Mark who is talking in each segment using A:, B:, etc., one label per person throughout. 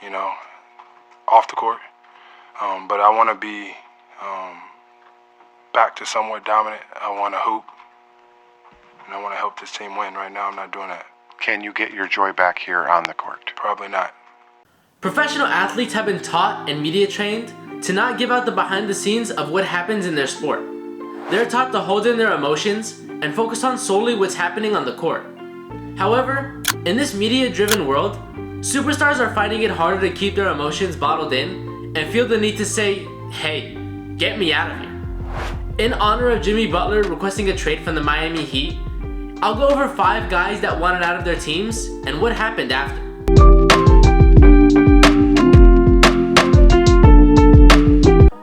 A: you know, off the court. But I want to be back to somewhat dominant. I want to hoop, and I want to help this team win. Right now, I'm not doing that.
B: Can you get your joy back here on the court?
A: Probably not.
C: Professional athletes have been taught and media trained to not give out the behind the scenes of what happens in their sport. They're taught to hold in their emotions and focus on solely what's happening on the court. However, in this media-driven world, superstars are finding it harder to keep their emotions bottled in and feel the need to say, "Hey, get me out of here." In honor of Jimmy Butler requesting a trade from the Miami Heat, I'll go over 5 guys that wanted out of their teams and what happened after.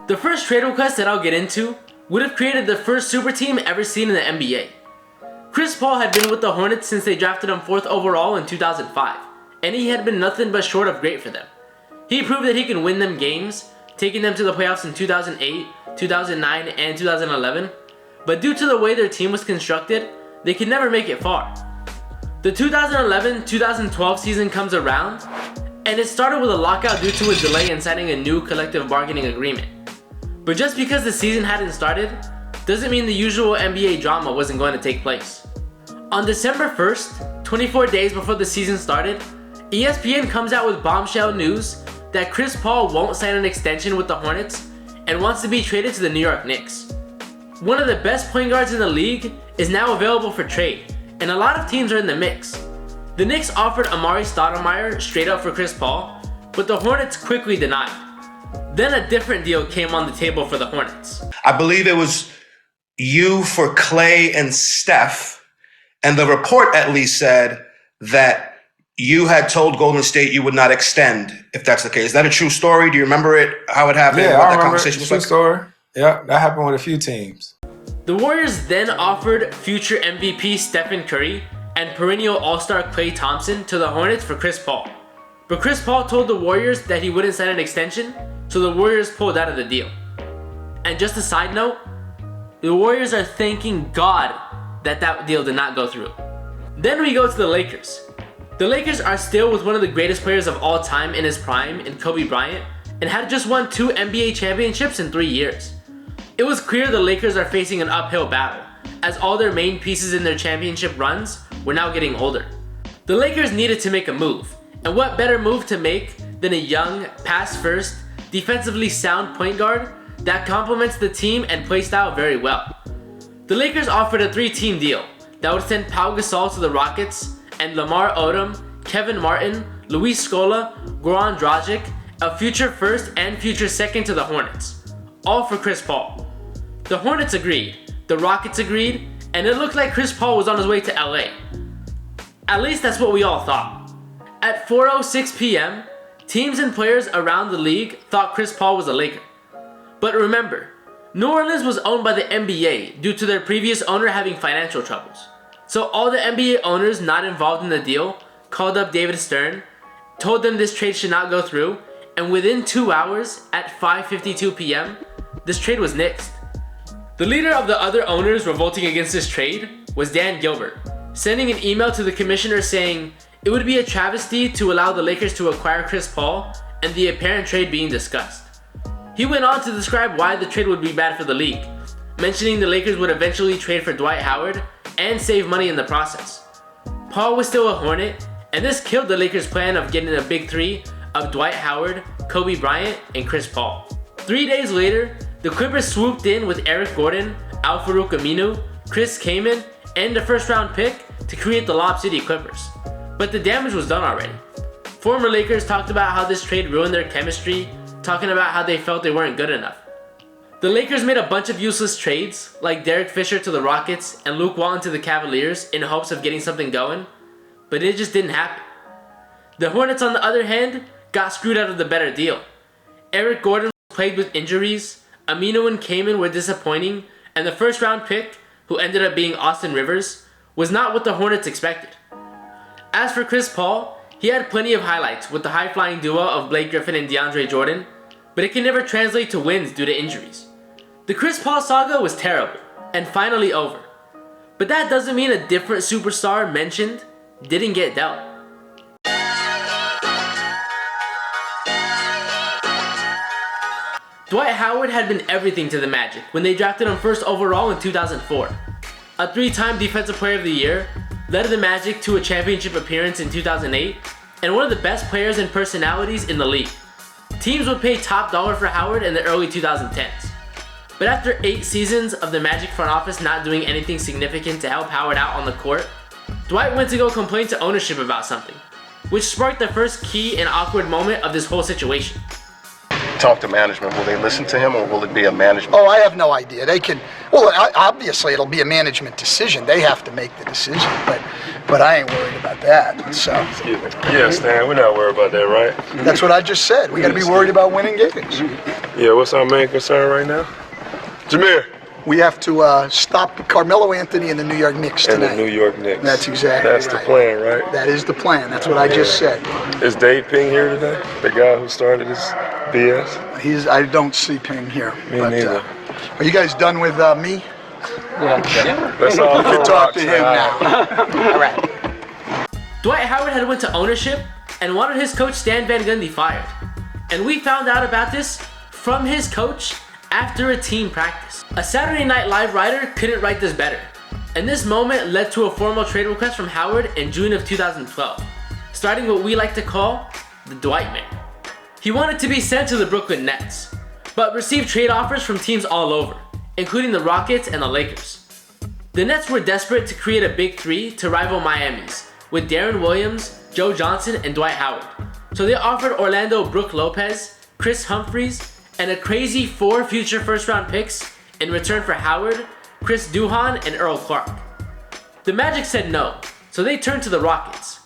C: The first trade request that I'll get into would have created the first super team ever seen in the NBA. Chris Paul had been with the Hornets since they drafted him 4th overall in 2005, and he had been nothing but short of great for them. He proved that he can win them games, taking them to the playoffs in 2008, 2009, and 2011, but due to the way their team was constructed, they could never make it far. The 2011-2012 season comes around, and it started with a lockout due to a delay in signing a new collective bargaining agreement. But just because the season hadn't started, doesn't mean the usual NBA drama wasn't going to take place. On December 1st, 24 days before the season started, ESPN comes out with bombshell news that Chris Paul won't sign an extension with the Hornets and wants to be traded to the New York Knicks. One of the best point guards in the league is now available for trade, and a lot of teams are in the mix. The Knicks offered Amari Stoudemire straight up for Chris Paul, but the Hornets quickly denied. Then a different deal came on the table for the Hornets.
D: I believe it was you for Clay and Steph, and the report at least said that you had told Golden State you would not extend, if that's the case. Is that a true story? Do you remember it, how it happened?
A: Yeah,
D: what
A: I
D: that
A: remember.
D: conversation was
A: True
D: like?
A: story. Yeah, that happened with a few teams.
C: The Warriors then offered future MVP Stephen Curry and perennial All-Star Klay Thompson to the Hornets for Chris Paul. But Chris Paul told the Warriors that he wouldn't sign an extension, so the Warriors pulled out of the deal. And just a side note, the Warriors are thanking God that that deal did not go through. Then we go to the Lakers. The Lakers are still with one of the greatest players of all time in his prime in Kobe Bryant and had just won 2 NBA championships in 3 years. It was clear the Lakers are facing an uphill battle as all their main pieces in their championship runs were now getting older. The Lakers needed to make a move, and what better move to make than a young, pass-first, defensively sound point guard that complements the team and play style very well. The Lakers offered a 3-team deal that would send Pau Gasol to the Rockets and Lamar Odom, Kevin Martin, Luis Scola, Goran Dragic, a future first and future second to the Hornets, all for Chris Paul. The Hornets agreed, the Rockets agreed, and it looked like Chris Paul was on his way to LA. At least that's what we all thought. At 4:06 p.m., teams and players around the league thought Chris Paul was a Laker. But remember, New Orleans was owned by the NBA due to their previous owner having financial troubles. So all the NBA owners not involved in the deal called up David Stern, told them this trade should not go through, and within 2 hours, at 5:52 p.m., this trade was nixed. The leader of the other owners revolting against this trade was Dan Gilbert, sending an email to the commissioner saying it would be a travesty to allow the Lakers to acquire Chris Paul and the apparent trade being discussed. He went on to describe why the trade would be bad for the league, mentioning the Lakers would eventually trade for Dwight Howard and save money in the process. Paul was still a Hornet, and this killed the Lakers' plan of getting a big 3 of Dwight Howard, Kobe Bryant, and Chris Paul. 3 days later, the Clippers swooped in with Eric Gordon, Al-Farouq Aminu, Chris Kaman, and a first-round pick to create the Lob City Clippers. But the damage was done already. Former Lakers talked about how this trade ruined their chemistry, talking about how they felt they weren't good enough. The Lakers made a bunch of useless trades, like Derek Fisher to the Rockets and Luke Walton to the Cavaliers in hopes of getting something going, but it just didn't happen. The Hornets, on the other hand, got screwed out of the better deal. Eric Gordon was plagued with injuries, Aminu and Kaman were disappointing, and the first round pick, who ended up being Austin Rivers, was not what the Hornets expected. As for Chris Paul, he had plenty of highlights with the high-flying duo of Blake Griffin and DeAndre Jordan, but it can never translate to wins due to injuries. The Chris Paul saga was terrible, and finally over. But that doesn't mean a different superstar mentioned didn't get dealt. Dwight Howard had been everything to the Magic when they drafted him first overall in 2004. A 3-time Defensive Player of the Year, led the Magic to a championship appearance in 2008, and one of the best players and personalities in the league. Teams would pay top dollar for Howard in the early 2010s. But after 8 seasons of the Magic front office not doing anything significant to help Howard out on the court, Dwight went to go complain to ownership about something, which sparked the first key and awkward moment of this whole situation.
B: Talk to management. Will they listen to him, or will it be a management?
E: Oh, I have no idea. They can. Well, obviously it'll be a management decision. They have to make the decision, but I ain't worried about that. So.
F: Excuse me. Yeah, Stan, we're not worried about that, right?
E: That's what I just said. We got to be worried about winning games.
F: Yeah, what's our main concern right now? Jameer.
E: We have to stop Carmelo Anthony and the New York Knicks tonight.
F: And the New York Knicks.
E: That's exactly
F: That's
E: right.
F: the plan, right?
E: That is the plan. That's what I just said.
F: Is Dave Ping here today? The guy who started this BS?
E: I don't see Ping here.
F: Me neither.
E: Are you guys done with me?
F: Yeah. Let's all
E: You can talk to him now.
C: All right. Dwight Howard had went to ownership and wanted his coach Stan Van Gundy fired. And we found out about this from his coach after a team practice. A Saturday Night Live writer couldn't write this better. And this moment led to a formal trade request from Howard in June of 2012, starting what we like to call the Dwight Man. He wanted to be sent to the Brooklyn Nets, but received trade offers from teams all over, including the Rockets and the Lakers. The Nets were desperate to create a big three to rival Miami's, with Darren Williams, Joe Johnson, and Dwight Howard. So they offered Orlando Brook Lopez, Chris Humphries, and a crazy 4 future first-round picks in return for Howard, Chris Duhon, and Earl Clark. The Magic said no, so they turned to the Rockets.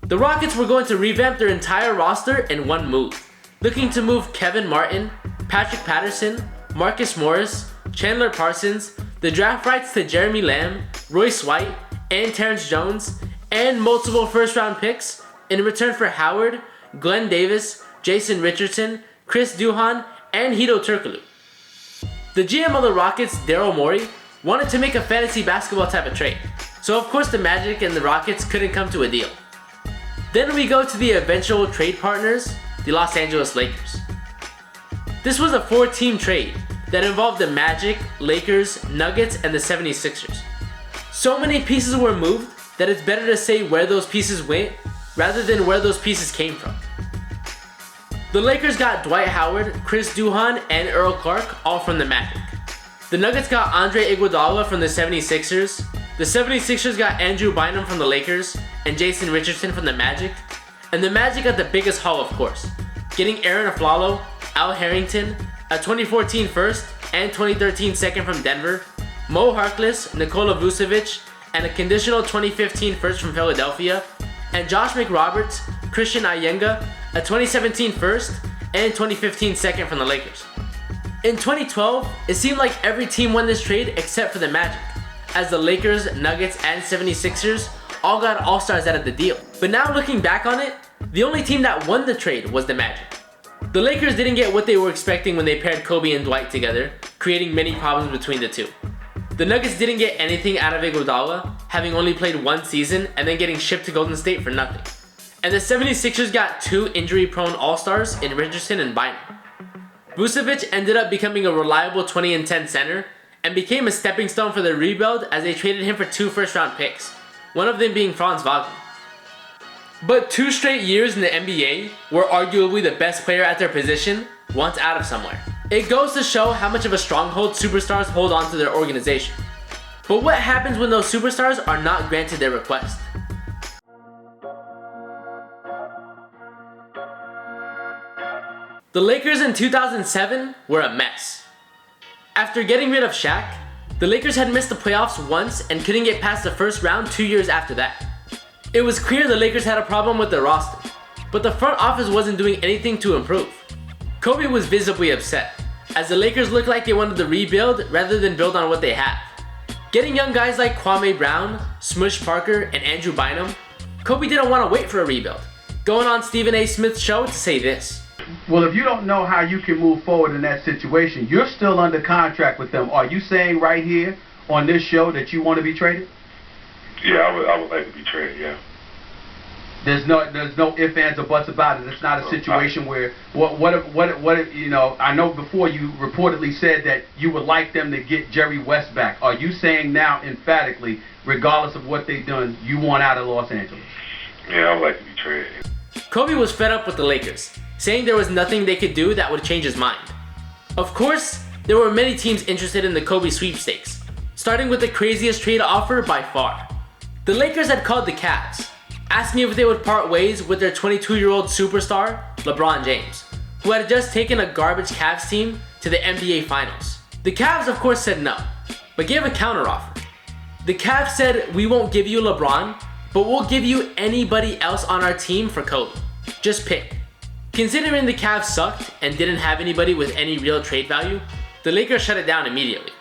C: The Rockets were going to revamp their entire roster in one move, looking to move Kevin Martin, Patrick Patterson, Marcus Morris, Chandler Parsons, the draft rights to Jeremy Lamb, Royce White, and Terrence Jones, and multiple first-round picks in return for Howard, Glenn Davis, Jason Richardson, Chris Duhon, and Hedo Turkoglu. The GM of the Rockets, Daryl Morey, wanted to make a fantasy basketball type of trade, so of course the Magic and the Rockets couldn't come to a deal. Then we go to the eventual trade partners, the Los Angeles Lakers. This was a 4-team trade that involved the Magic, Lakers, Nuggets, and the 76ers. So many pieces were moved that it's better to say where those pieces went rather than where those pieces came from. The Lakers got Dwight Howard, Chris Duhon, and Earl Clark, all from the Magic. The Nuggets got Andre Iguodala from the 76ers. The 76ers got Andrew Bynum from the Lakers, and Jason Richardson from the Magic. And the Magic got the biggest haul, of course, getting Aaron Aflalo, Al Harrington, a 2014 first and 2013 second from Denver, Mo Harkless, Nikola Vucevic, and a conditional 2015 first from Philadelphia, and Josh McRoberts, Christian Ayenga, a 2017 first and 2015 second from the Lakers. In 2012, it seemed like every team won this trade except for the Magic, as the Lakers, Nuggets, and 76ers all got all-stars out of the deal. But now looking back on it, the only team that won the trade was the Magic. The Lakers didn't get what they were expecting when they paired Kobe and Dwight together, creating many problems between the two. The Nuggets didn't get anything out of Iguodala, having only played 1 season and then getting shipped to Golden State for nothing. And the 76ers got 2 injury-prone all-stars in Richardson and Bynum. Vucevic ended up becoming a reliable 20-10 center and became a stepping stone for the rebuild as they traded him for 2 first-round picks, one of them being Franz Wagner. But 2 straight years in the NBA, where arguably the best player at their position wants out of somewhere. It goes to show how much of a stronghold superstars hold on to their organization. But what happens when those superstars are not granted their request? The Lakers in 2007 were a mess. After getting rid of Shaq, the Lakers had missed the playoffs once and couldn't get past the first round 2 years after that. It was clear the Lakers had a problem with their roster, but the front office wasn't doing anything to improve. Kobe was visibly upset, as the Lakers looked like they wanted to rebuild rather than build on what they have. Getting young guys like Kwame Brown, Smush Parker, and Andrew Bynum, Kobe didn't want to wait for a rebuild, going on Stephen A. Smith's show to say this.
G: Well, if you don't know how you can move forward in that situation, you're still under contract with them. Are you saying right here on this show that you want to be traded?
F: Yeah, I would like to be traded, yeah.
G: There's no ifs, ands, or buts about it. It's not a situation where what if, you know, I know before you reportedly said that you would like them to get Jerry West back. Are you saying now emphatically, regardless of what they've done, you want out of Los Angeles?
F: Yeah, I would like to be traded.
C: Kobe was fed up with the Lakers, saying there was nothing they could do that would change his mind. Of course, there were many teams interested in the Kobe sweepstakes, starting with the craziest trade offer by far. The Lakers had called the Cavs, asking if they would part ways with their 22-year-old superstar, LeBron James, who had just taken a garbage Cavs team to the NBA Finals. The Cavs of course said no, but gave a counteroffer. The Cavs said, "We won't give you LeBron, but we'll give you anybody else on our team for Kobe. Just pick." Considering the Cavs sucked and didn't have anybody with any real trade value, the Lakers shut it down immediately.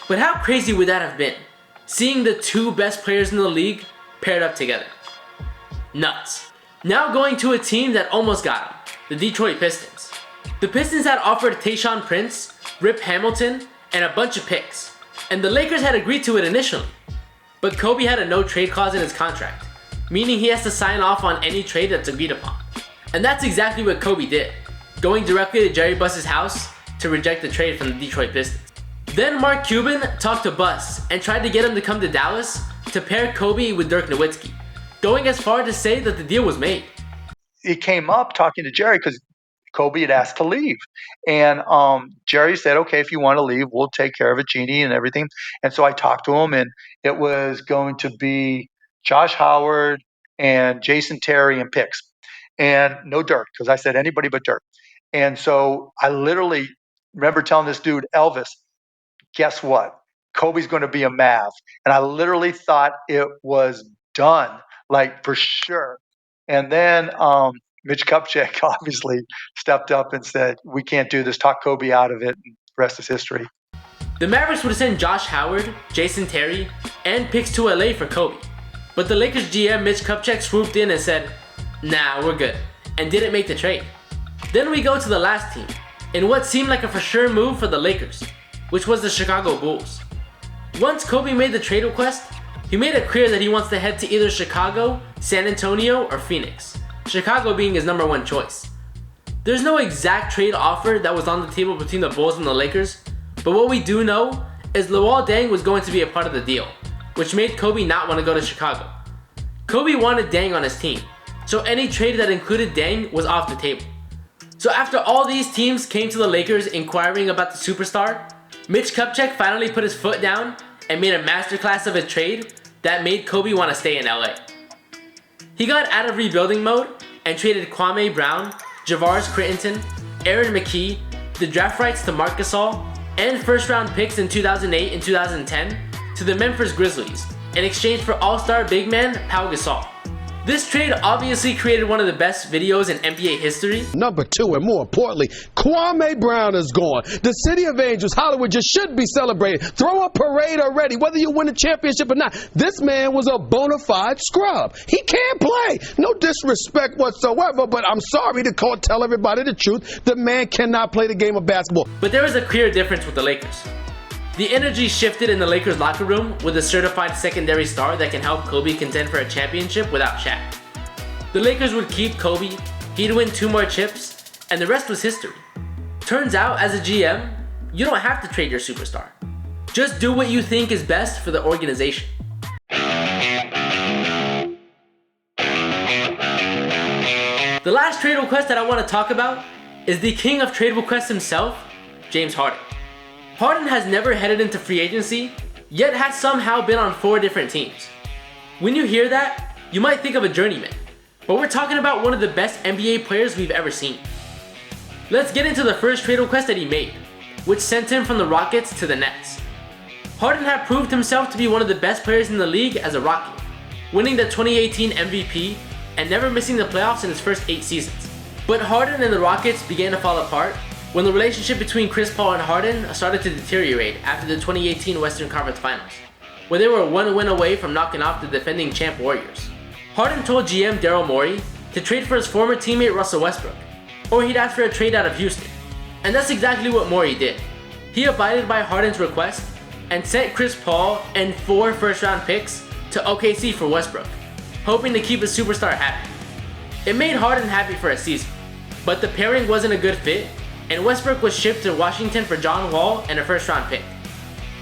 C: But how crazy would that have been, seeing the two best players in the league paired up together? Nuts. Now going to a team that almost got him, the Detroit Pistons. The Pistons had offered Tayshaun Prince, Rip Hamilton, and a bunch of picks, and the Lakers had agreed to it initially. But Kobe had a no trade clause in his contract, meaning he has to sign off on any trade that's agreed upon. And that's exactly what Kobe did, going directly to Jerry Buss's house to reject the trade from the Detroit Pistons. Then Mark Cuban talked to Buss and tried to get him to come to Dallas to pair Kobe with Dirk Nowitzki, going as far to say that the deal was made.
H: It came up talking to Jerry because Kobe had asked to leave. And Jerry said, "Okay, if you want to leave, we'll take care of it, Jeannie and everything." And so I talked to him, and it was going to be Josh Howard and Jason Terry and picks. And no Dirk, because I said anybody but Dirk. And so I literally remember telling this dude, "Elvis, guess what? Kobe's going to be a Mav." And I literally thought it was done, like for sure. And then Mitch Kupchak obviously stepped up and said, "We can't do this. Talk Kobe out of it." And the rest is history.
C: The Mavericks would send Josh Howard, Jason Terry, and picks to LA for Kobe. But the Lakers GM Mitch Kupchak swooped in and said, "Nah, we're good," and didn't make the trade. Then we go to the last team, in what seemed like a for sure move for the Lakers, which was the Chicago Bulls. Once Kobe made the trade request, he made it clear that he wants to head to either Chicago, San Antonio, or Phoenix, Chicago being his number one choice. There's no exact trade offer that was on the table between the Bulls and the Lakers, but what we do know is Luol Deng was going to be a part of the deal, which made Kobe not want to go to Chicago. Kobe wanted Deng on his team, so any trade that included Deng was off the table. So after all these teams came to the Lakers inquiring about the superstar, Mitch Kupchak finally put his foot down and made a masterclass of a trade that made Kobe want to stay in LA. He got out of rebuilding mode and traded Kwame Brown, Javaris Crittenton, Aaron McKee, the draft rights to Marc Gasol, and first round picks in 2008 and 2010 to the Memphis Grizzlies in exchange for all-star big man Pau Gasol. This trade obviously created one of the best videos in NBA history.
I: Number two, and more importantly, Kwame Brown is gone. The City of Angels, Hollywood, just should be celebrated. Throw a parade already, whether you win a championship or not. This man was a bona fide scrub. He can't play. No disrespect whatsoever, but I'm sorry to tell everybody the truth. The man cannot play the game of basketball.
C: But there was a clear difference with the Lakers. The energy shifted in the Lakers locker room with a certified secondary star that can help Kobe contend for a championship without Shaq. The Lakers would keep Kobe, he'd win 2 more chips, and the rest was history. Turns out, as a GM, you don't have to trade your superstar. Just do what you think is best for the organization. The last trade request that I want to talk about is the king of trade requests himself, James Harden. Harden has never headed into free agency, yet has somehow been on 4 different teams. When you hear that, you might think of a journeyman, but we're talking about one of the best NBA players we've ever seen. Let's get into the first trade request that he made, which sent him from the Rockets to the Nets. Harden had proved himself to be one of the best players in the league as a Rocket, winning the 2018 MVP and never missing the playoffs in his first 8 seasons. But Harden and the Rockets began to fall apart when the relationship between Chris Paul and Harden started to deteriorate after the 2018 Western Conference Finals, where they were 1 win away from knocking off the defending champ Warriors. Harden told GM Daryl Morey to trade for his former teammate Russell Westbrook, or he'd ask for a trade out of Houston. And that's exactly what Morey did. He abided by Harden's request and sent Chris Paul and 4 first-round picks to OKC for Westbrook. hoping to keep a superstar happy. It made Harden happy for a season, but the pairing wasn't a good fit, and Westbrook was shipped to Washington for John Wall and a first-round pick.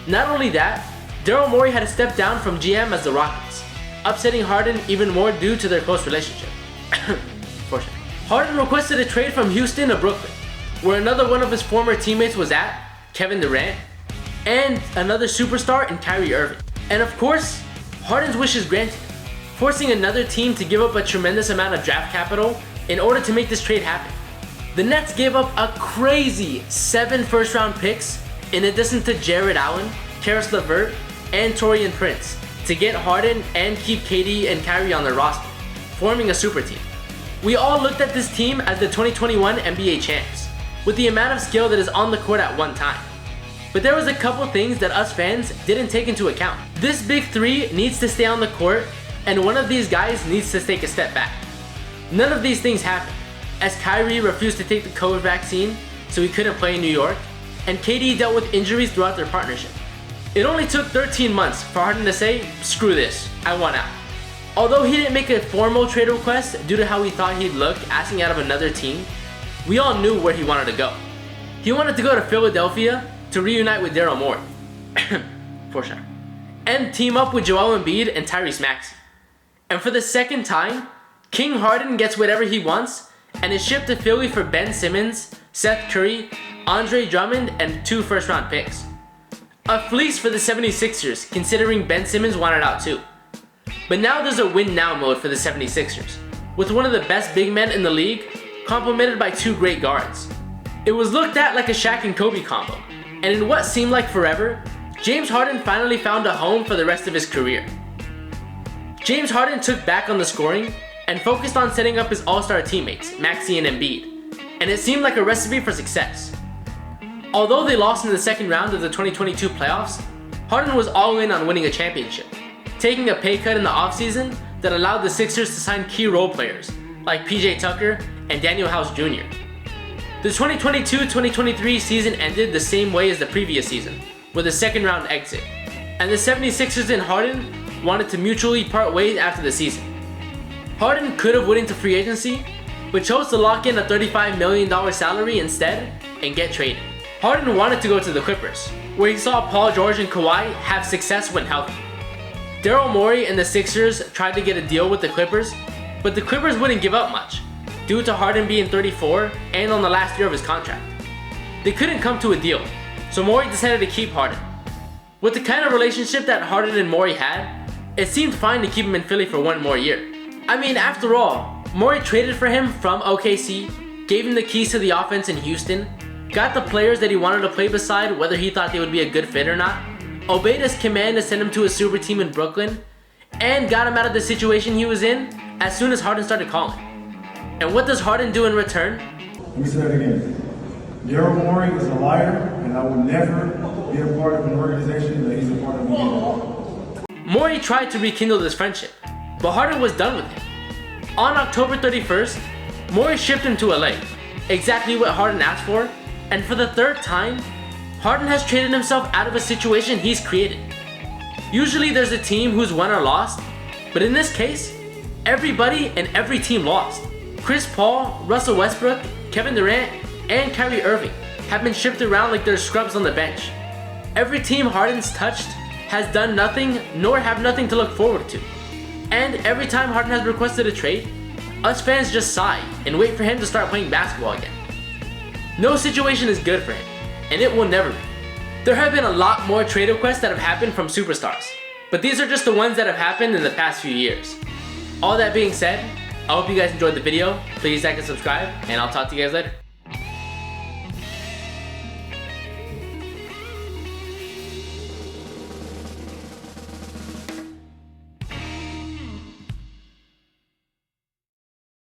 C: Not only that, Daryl Morey had to step down from GM as the Rockets, upsetting Harden even more due to their close relationship. Harden requested a trade from Houston to Brooklyn, where another one of his former teammates was at, Kevin Durant, and another superstar in Kyrie Irving. And of course, Harden's wish is granted, forcing another team to give up a tremendous amount of draft capital in order to make this trade happen. The Nets gave up a crazy 7 first-round picks in addition to Jared Allen, Karis LeVert, and Taurean Prince to get Harden and keep KD and Kyrie on their roster, forming a super team. We all looked at this team as the 2021 NBA champs, with the amount of skill that is on the court at one time. But there was a couple things that us fans didn't take into account. This big three needs to stay on the court, and one of these guys needs to take a step back. None of these things happened, as Kyrie refused to take the COVID vaccine, so he couldn't play in New York, and KD dealt with injuries throughout their partnership. It only took 13 months for Harden to say, "Screw this, I want out." Although he didn't make a formal trade request due to how he thought he'd look asking out of another team, we all knew where he wanted to go. He wanted to go to Philadelphia to reunite with Daryl Morey, and team up with Joel Embiid and Tyrese Maxey. And for the second time, King Harden gets whatever he wants and is shipped to Philly for Ben Simmons, Seth Curry, Andre Drummond, and 2 first-round picks. A fleece for the 76ers, considering Ben Simmons wanted out too. But now there's a win-now mode for the 76ers, with one of the best big men in the league, complemented by 2 great guards. It was looked at like a Shaq and Kobe combo, and in what seemed like forever, James Harden finally found a home for the rest of his career. James Harden took back on the scoring and focused on setting up his all-star teammates, Maxey and Embiid, and it seemed like a recipe for success. Although they lost in the second round of the 2022 playoffs, Harden was all in on winning a championship, taking a pay cut in the offseason that allowed the Sixers to sign key role players like PJ Tucker and Daniel House Jr. The 2022-2023 season ended the same way as the previous season, with a second round exit, and the 76ers and Harden wanted to mutually part ways after the season. Harden could have went into free agency, but chose to lock in a $35 million salary instead and get traded. Harden wanted to go to the Clippers, where he saw Paul George and Kawhi have success when healthy. Daryl Morey and the Sixers tried to get a deal with the Clippers, but the Clippers wouldn't give up much, due to Harden being 34 and on the last year of his contract. They couldn't come to a deal, so Morey decided to keep Harden. With the kind of relationship that Harden and Morey had, it seemed fine to keep him in Philly for 1 more year. I mean, after all, Morey traded for him from OKC, gave him the keys to the offense in Houston, got the players that he wanted to play beside whether he thought they would be a good fit or not, obeyed his command to send him to a super team in Brooklyn, and got him out of the situation he was in as soon as Harden started calling. And what does Harden do in return?
J: Let me say it again. Daryl Morey is a liar, and I will never be a part of an organization that he's a part of again.
C: Morey tried to rekindle this friendship, but Harden was done with him. On October 31st, Morey shipped him to LA, exactly what Harden asked for, and for the 3rd time, Harden has traded himself out of a situation he's created. Usually there's a team who's won or lost, but in this case, everybody and every team lost. Chris Paul, Russell Westbrook, Kevin Durant, and Kyrie Irving have been shipped around like they're scrubs on the bench. Every team Harden's touched has done nothing nor have nothing to look forward to. And every time Harden has requested a trade, us fans just sigh and wait for him to start playing basketball again. No situation is good for him, and it will never be. There have been a lot more trade requests that have happened from superstars, but these are just the ones that have happened in the past few years. All that being said, I hope you guys enjoyed the video. Please like and subscribe, and I'll talk to you guys later.